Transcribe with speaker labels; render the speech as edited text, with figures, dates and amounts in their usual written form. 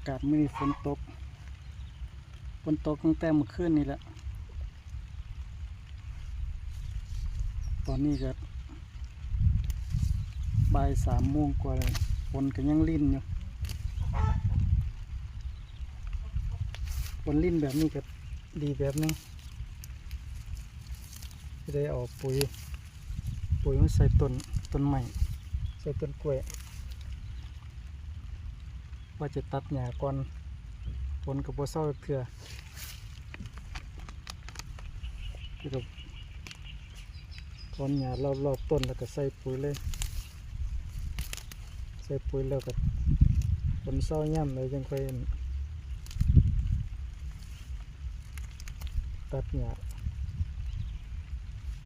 Speaker 1: ากาศมื้อนี้ฝนตกตั้งแต่เมื่อคืนนี่แหละตอนนี้ก็บ่าย3 โมงกว่าเลยฝนก็ยังลิ่นอยู่ฝนลิ่นแบบนี้ก็ดีแบบนึงจะได้เอาปุ๋ยมาใส่ต้นใหม่ใส่ต้นกล้วยว่าจะตัดหญ้าก่อนฝนกับบ่เศร้าเถื่อกับถอนหญ้ารอบต้นแล้วก็ใส่ปุ๋ยเลยใส่ปุ๋ยแล้วก็ฝนเศร้าย่ำเลยจังค่อยตัดหญ้า